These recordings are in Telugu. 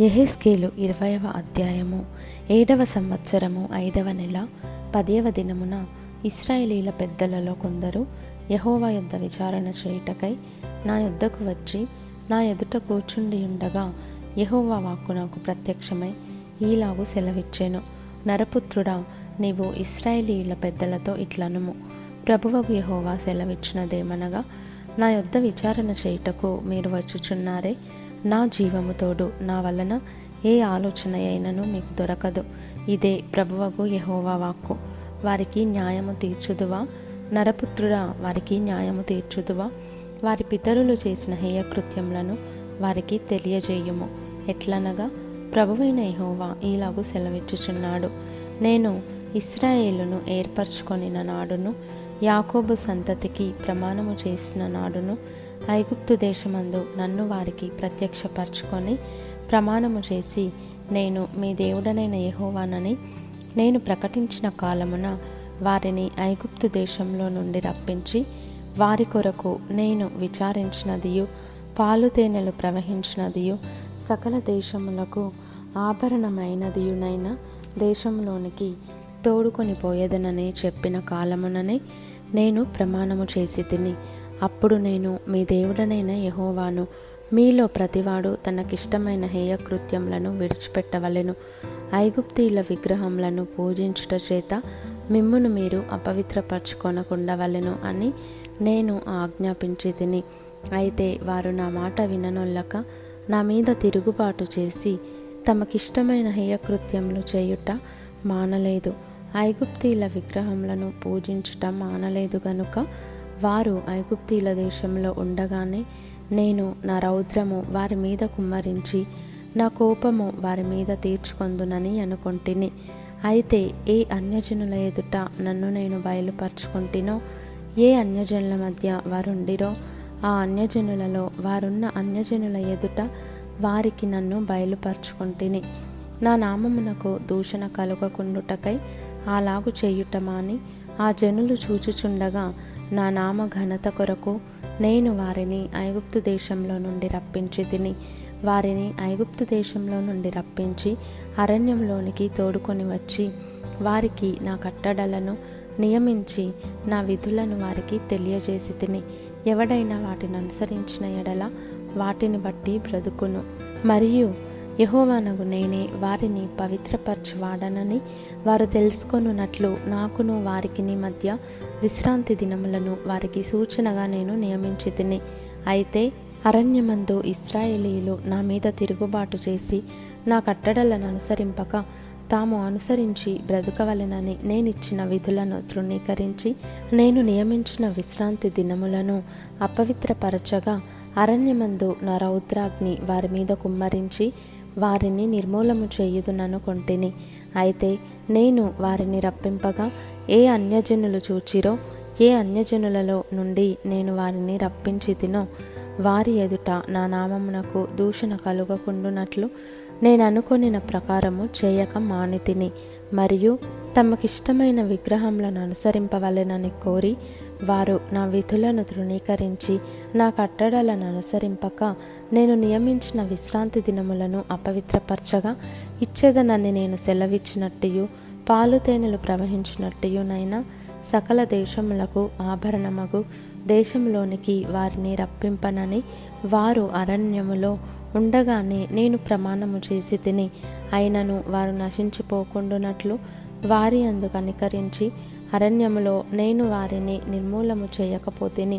యెహెజ్కేలు 20వ అధ్యాయము. 7వ సంవత్సరము 5వ నెల 10వ దినమున ఇశ్రాయేలీల పెద్దలలో కొందరు యెహోవా యొద్ద విచారణ చేయుటకై నా యొద్దకు వచ్చి నా ఎదుట కూర్చుండి ఉండగా యెహోవా వాక్కు నాకు ప్రత్యక్షమై ఈలాగు సెలవిచ్చెను. నరపుత్రుడా, నీవు ఇశ్రాయేలీయుల పెద్దలతో ఇట్లనుము, ప్రభువగు యెహోవా సెలవిచ్చినదేమనగా, నా యొద్ద విచారణ చేయుటకు మీరు వచ్చుచున్నారే, నా జీవము తోడు నా వలన ఏ ఆలోచన అయినను మీకు దొరకదు. ఇదే ప్రభువగు యెహోవా వాక్కు. వారికి న్యాయము తీర్చుదువా? నరపుత్రుడా, వారికి న్యాయము తీర్చుదువా? వారి పితరులు చేసిన హేయకృత్యములను వారికి తెలియజేయుము. ఎట్లనగా, ప్రభువైన యెహోవా ఈలాగు సెలవిచ్చుచున్నాడు, నేను ఇశ్రాయేలును ఏర్పరచుకొనిన నాడును, యాకోబు సంతతికి ప్రమాణము చేసిన నాడును, ఐగుప్తు దేశమందు నన్ను వారికి ప్రత్యక్షపరచుకొని ప్రమాణము చేసి, నేను మీ దేవుడనైన యెహోవానని నేను ప్రకటించిన కాలమున వారిని ఐగుప్తు దేశంలో నుండి రప్పించి, వారి కొరకు నేను విచారించినదియు పాలు తేనెలు ప్రవహించినదియు సకల దేశములకు ఆభరణమైనదియునైన దేశంలోనికి తోడుకొని పోయేదనని చెప్పిన కాలముననే నేను ప్రమాణము చేసి తిని, అప్పుడు నేను మీ దేవుడనైన యెహోవాను. మీలో ప్రతివాడు తనకిష్టమైన హేయకృత్యములను విడిచిపెట్టవలెను. ఐగుప్తీయుల విగ్రహములను పూజించుట చేత మిమ్మును మీరు అపవిత్రపరచుకొనకుండవలెను అని నేను ఆజ్ఞాపించి తిని. అయితే వారు నా మాట విననొల్లక నా మీద తిరుగుబాటు చేసి తమకిష్టమైన హేయకృత్యములు చేయుట మానలేదు. ఐగుప్తీయుల విగ్రహములను పూజించుట మానలేదు గనుక వారు ఐగుప్తీయుల దేశంలో ఉండగానే నేను నా రౌద్రము వారి మీద కుమ్మరించి నా కోపము వారి మీద తీర్చుకొందునని అనుకొంటిని. అయితే ఏ అన్యజనుల ఎదుట నన్ను నేను బయలుపరచుకొంటినో, ఏ అన్యజనుల మధ్య వారుండిరో ఆ అన్యజనులలో వారున్న అన్యజనుల ఎదుట వారికి నన్ను బయలుపరచుకొంటిని. నా నామమునకు దూషణ కలుగకుండుటకై అలాగు చేయుట మాని ఆ జనులు చూచుచుండగా నా నామ ఘనత కొరకు నేను వారిని ఐగుప్తు దేశంలో నుండి రప్పించి తిని. వారిని ఐగుప్తు దేశంలో నుండి రప్పించి అరణ్యంలోనికి తోడుకొని వచ్చి వారికి నా కట్టడలను నియమించి నా విధులను వారికి తెలియజేసి తిని. ఎవడైనా వాటిని అనుసరించిన ఎడల వాటిని బట్టి బ్రతుకును. మరియు యెహోవానగు నేనే వారిని పవిత్రపరచువాడనని వారు తెలుసుకొనున్నట్లు నాకును వారికిని మధ్య విశ్రాంతి దినములను వారికి సూచనగా నేను నియమించి తిని. అయితే అరణ్యమందు ఇశ్రాయేలీయులు నా మీద తిరుగుబాటు చేసి నా కట్టడలను అనుసరింపక తాము అనుసరించి బ్రతుకవలెనని నేనిచ్చిన విధులను తృణీకరించి నేను నియమించిన విశ్రాంతి దినములను అపవిత్రపరచగా అరణ్యమందు నా రౌద్రాగ్ని వారి మీద కుమ్మరించి వారిని నిర్మూలము చేయుదుననుకొంటిని. అయితే నేను వారిని రప్పింపగా ఏ అన్యజనులు చూచిరో, ఏ అన్యజనులలో నుండి నేను వారిని రప్పించి తినో వారి ఎదుట నా నామమునకు దూషణ కలుగకుండునట్లు నేను అనుకొనిన ప్రకారము చేయక మానితిని. మరియు తమకిష్టమైన విగ్రహములను అనుసరింపవలెనని కోరి వారు నా విధులను తృణీకరించి నా కట్టడలను అనుసరింపక నేను నియమించిన విశ్రాంతి దినములను అపవిత్రపరచగా ఇచ్చేదనని నేను సెలవిచ్చినట్టు పాలు తేనెలు ప్రవహించినట్టునైనా సకల దేశములకు ఆభరణమగు దేశంలోనికి వారిని రప్పింపనని వారు అరణ్యములో ఉండగానే నేను ప్రమాణము చేసి తిని. అయినను వారు నశించిపోకుండునట్లు వారి అందు కనికరించి అరణ్యములో నేను వారిని నిర్మూలము చేయకపోతిని.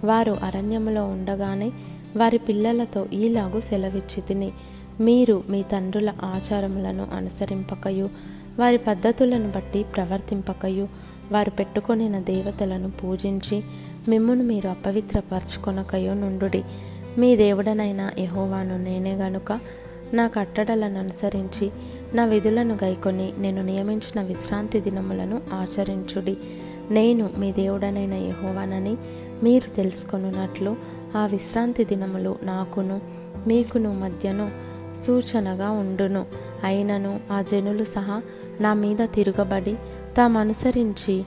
వారు అరణ్యములో ఉండగానే వారి పిల్లలతో ఈలాగు సెలవిచ్చి తిని, మీరు మీ తండ్రుల ఆచారములను అనుసరింపకయు వారి పద్ధతులను బట్టి ప్రవర్తింపకయు వారు పెట్టుకొనిన దేవతలను పూజించి మిమ్మును మీరు అపవిత్రపరచుకొనకయో నుండుడి. మీ దేవుడనైన యెహోవాను నేనే గనుక నా కట్టడలను అనుసరించి నా విధులను గైకొని నేను నియమించిన విశ్రాంతి దినములను ఆచరించుడి. నేను మీ దేవుడనైన యెహోవానని మీరు తెలుసుకొనున్నట్లు ఆ విశ్రాంతి దినములు నాకును మీకును మధ్యను సూచనగా ఉండును. అయినను ఆ జనులు సహా నా మీద తిరుగబడి తామనుసరించి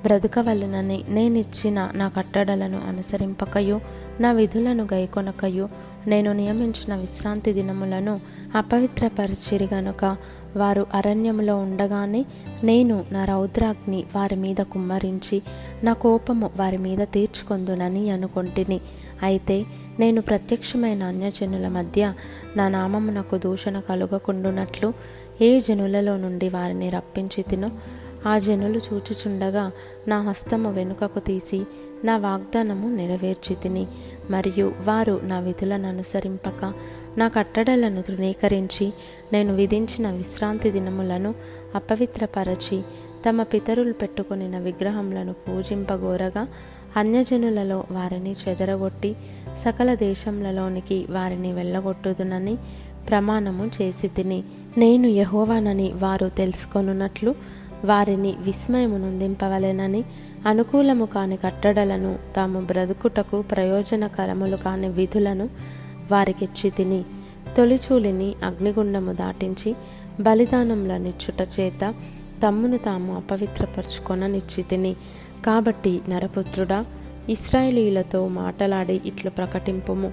బ్రతుకవలెనని నేనిచ్చిన నా కట్టడలను అనుసరింపకయు నా విధులను గైకొనకయు నేను నియమించిన విశ్రాంతి దినములను అపవిత్రపరిచిరి గనుక వారు అరణ్యములో ఉండగానే నేను నా రౌద్రాగ్ని వారి మీద కుమ్మరించి నా కోపము వారి మీద తీర్చుకొందునని అనుకొంటిని. అయితే నేను ప్రత్యక్షమైన అన్యజనుల మధ్య నా నామమునకు దూషణ కలుగకుండునట్లు ఏ జనులలో నుండి వారిని రప్పించి తినో ఆ జనులు చూచుచుండగా నా హస్తము వెనుకకు తీసి నా వాగ్దానము నెరవేర్చి తిని, మరియు వారు నా విధులను అనుసరింపక నా కట్టడలను తృణీకరించి నేను విధించిన విశ్రాంతి దినములను అపవిత్రపరచి తమ పితరులు పెట్టుకొనిన విగ్రహములను పూజింపగోరగా అన్యజనులలో వారిని చెదరగొట్టి సకల దేశములలోనికి వారిని వెళ్ళగొట్టుదునని ప్రమాణము చేసి తిని, నేను యెహోవానని వారు తెలుసుకొనున్నట్లు వారిని విస్మయము నొందింపవలెనని అనుకూలము కాని కట్టడలను తాము బ్రతుకుటకు ప్రయోజనకరములు కాని విధులను వారికిచ్చి తిని, తొలిచూలిని అగ్నిగుండము దాటించి బలిదానములనిచ్చుట చేత తమ్మును తాము అపవిత్రపరచుకొననిచ్చి తిని. కాబట్టి నరపుత్రుడా, ఇశ్రాయేలీయులతో మాటలాడి ఇట్లు ప్రకటింపుము.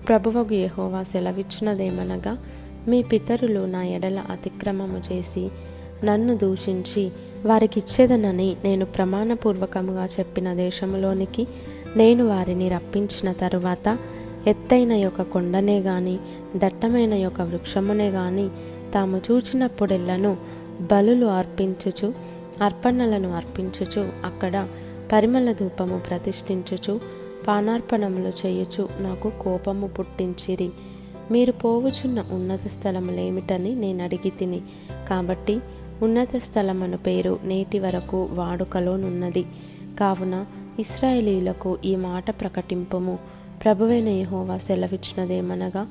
ప్రభువగు యెహోవా సెలవిచ్చినదేమనగా, మీ పితరులు నా ఎడల అతిక్రమము చేసి నన్ను దూషించి వారికిచ్చేదనని నేను ప్రమాణపూర్వకముగా చెప్పిన దేశములోనికి నేను వారిని రప్పించిన తరువాత ఎత్తైన యొక్క కొండనే గాని దట్టమైన యొక్క వృక్షమునే గాని తాము చూచినప్పుడెల్లను బలులు అర్పించుచు అర్పణలను అర్పించుచు అక్కడ పరిమళ ధూపము ప్రతిష్ఠించుచు పానార్పణములు చేయుచు నాకు కోపము పుట్టించిరి. మీరు పోవుచున్న ఉన్నత స్థలములేమిటని నేను అడిగి తిని, కాబట్టి ఉన్నత స్థలమను పేరు నేటి వరకు వాడుకలోనున్నది. కావున ఇశ్రాయేలీయులకు ఈ మాట ప్రకటింపుము. ప్రభువైన యెహోవా సెలవిచ్చినదేమనగా,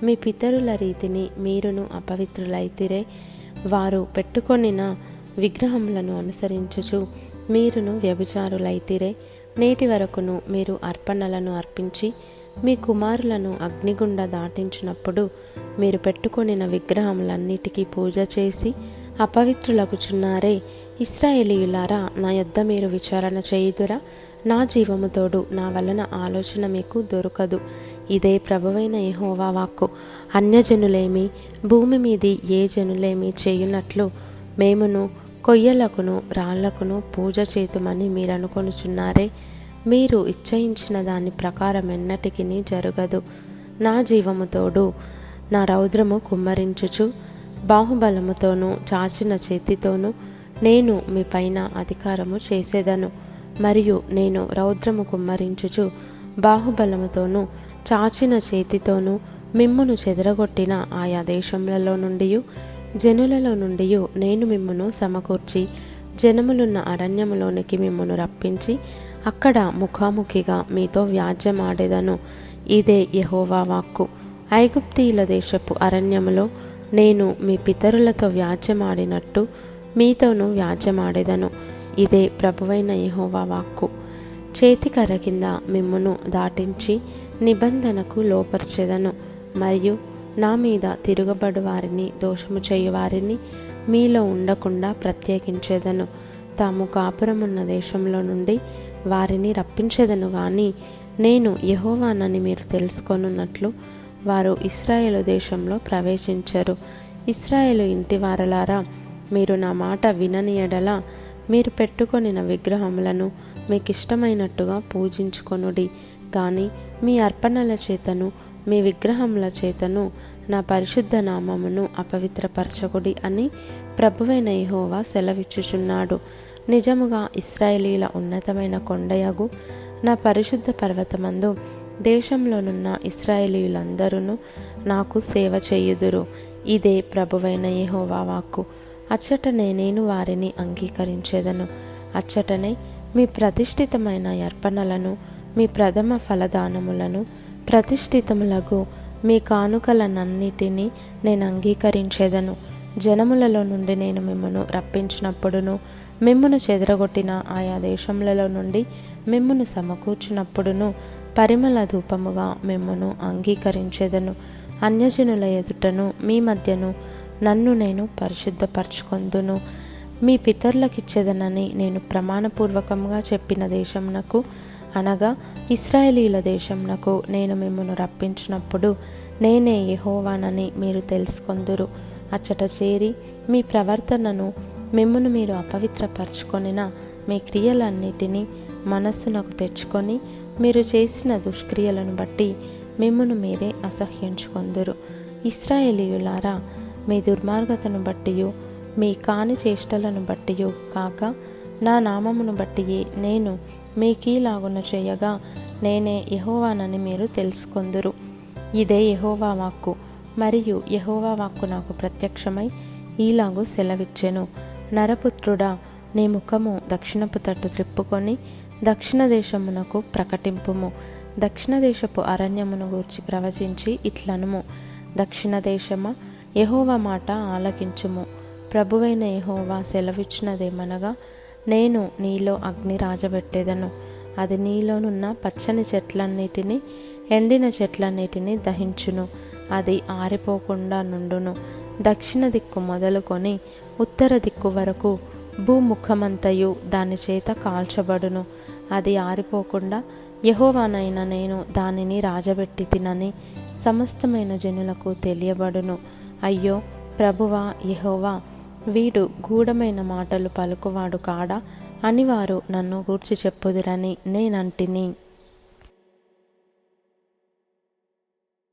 మీ పితరుల రీతిని మీరును అపవిత్రులైతిరే. వారు పెట్టుకొనిన విగ్రహములను అనుసరించుచు మీరును వ్యభిచారులైతిరే. నేటి వరకును మీరు అర్పణలను అర్పించి మీ కుమారులను అగ్నిగుండ దాటించినప్పుడు మీరు పెట్టుకొనిన విగ్రహములన్నిటికీ పూజ చేసి అపవిత్రులగుచున్నారే. ఇశ్రాయేలీయులారా, నా యొద్ద మీరు విచారణ చేయుదురా? నా జీవము తోడు నా వలన ఆలోచన మీకు దొరకదు. ఇదే ప్రభువైన యెహోవా వాక్కు. అన్యజనులేమి భూమి మీది ఏ జనులేమి చేయునట్లు మేమును కొయ్యలకును రాళ్లకును పూజ చేతుమని మీరు అనుకొనుచున్నారే. మీరు ఇచ్చయించిన దాని ప్రకారం ఎన్నటికి జరగదు. నా జీవము తోడు నా రౌద్రము కుమ్మరించుచు బాహుబలముతోనూ చాచిన చేతితోనూ నేను మీ పైన అధికారము చేసేదను. మరియు నేను రౌద్రము కుమ్మరించుచు బాహుబలముతోనూ చాచిన చేతితోనూ మిమ్మును చెదరగొట్టిన ఆయా దేశములలో నుండి జనులలో నుండి నేను మిమ్మును సమకూర్చి జనములున్న అరణ్యములోనికి మిమ్మును రప్పించి అక్కడ ముఖాముఖిగా మీతో వ్యాజ్యమాడేదను. ఇదే యెహోవా వాక్కు. ఐగుప్తీయుల దేశపు అరణ్యములో నేను మీ పితరులతో వ్యాజ్యమాడినట్టు మీతోనూ వ్యాజ్యమాడేదను. ఇదే ప్రభువైన యెహోవా వాక్కు. చేతికర్ర కింద మిమ్మును దాటించి నిబంధనకు లోపర్చెదను. మరియు నా మీద తిరుగబడు వారిని దోషము చేయువారిని మీలో ఉండకుండా ప్రత్యేకించేదను. తాము కాపురమున్న దేశంలో నుండి వారిని రప్పించేదను గాని నేను యెహోవానని మీరు తెలుసుకొనున్నట్లు వారు ఇశ్రాయేలు దేశంలో ప్రవేశించరు. ఇశ్రాయేలు ఇంటి వారలారా, మీరు నా మాట వినని ఎడల మీరు పెట్టుకొనిన విగ్రహములను మీకిష్టమైనట్టుగా పూజించుకొనుడి. కానీ మీ అర్పణల చేతను మీ విగ్రహముల చేతను నా పరిశుద్ధ నామమును అపవిత్రపరచకుడి అని ప్రభువైన యెహోవా సెలవిచ్చుచున్నాడు. నిజముగా ఇశ్రాయేలీల ఉన్నతమైన కొండయగు నా పరిశుద్ధ పర్వతమందు దేశంలోనున్న ఇశ్రాయేలీయులందరూ నాకు సేవ చేయుదురు. ఇదే ప్రభువైన యెహోవా వాక్కు. అచ్చటనే నేను వారిని అంగీకరించేదను. అచ్చటనే మీ ప్రతిష్ఠితమైన అర్పణలను మీ ప్రథమ ఫలదానములను ప్రతిష్ఠితములకు మీ కానుకలనన్నిటినీ నేను అంగీకరించేదను. జనములలో నుండి నేను మిమ్మును రప్పించినప్పుడును మిమ్మును చెదరగొట్టిన ఆయా దేశములలో నుండి మిమ్మును సమకూర్చినప్పుడును పరిమళ ధూపముగా మిమ్మును అంగీకరించేదను. అన్యజనుల ఎదుటను మీ మధ్యను నన్ను నేను పరిశుద్ధపరచుకొందును. మీ పితరులకిచ్చేదనని నేను ప్రమాణపూర్వకంగా చెప్పిన దేశమునకు అనగా ఇశ్రాయేలీల దేశమునకు నేను మిమ్మును రప్పించినప్పుడు నేనే యెహోవానని మీరు తెలుసుకొందురు. అచ్చట చేరి మీ ప్రవర్తనను మిమ్మును మీరు అపవిత్రపరచుకొనిన మీ క్రియలన్నిటినీ మనస్సునకు తెచ్చుకొని మీరు చేసిన దుష్క్రియలను బట్టి మిమ్మును మీరే అసహ్యించుకొందురు. ఇశ్రాయేలీయులారా, మీ దుర్మార్గతను బట్టియు మీ కాని చేష్టలను బట్టియు కాక నా నామమును బట్టియే నేను మీకీలాగున చేయగా నేనే యెహోవానని మీరు తెలుసుకొందురు. ఇదే యెహోవా వాక్కు. మరియు యెహోవా వాక్కు నాకు ప్రత్యక్షమై ఈలాగు సెలవిచ్చెను. నరపుత్రుడా, నీ ముఖము దక్షిణపు తట్టు త్రిప్పుకొని దక్షిణ దేశమునకు ప్రకటింపుము. దక్షిణ దేశపు అరణ్యమును గూర్చి ప్రవచించి ఇట్లనుము. దక్షిణ దేశమా, యెహోవా మాట ఆలకించుము. ప్రభువైన యెహోవా సెలవిచ్చినదేమనగా, నేను నీలో అగ్ని రాజబెట్టేదను. అది నీలోనున్న పచ్చని చెట్లన్నిటినీ ఎండిన చెట్లన్నిటినీ దహించును. అది ఆరిపోకుండా నుండును. దక్షిణ దిక్కు మొదలుకొని ఉత్తర దిక్కు వరకు భూముఖమంతయు దాని చేత కాల్చబడును. అది ఆరిపోకుండా యెహోవానైన నేను దానిని రాజబెట్టి తినని సమస్తమైన జనులకు తెలియబడును. అయ్యో ప్రభువా యెహోవా, వీడు గూఢమైన మాటలు పలుకువాడు కాడా అని వారు నన్ను గూర్చి చెప్పుదురని నేనంటిని.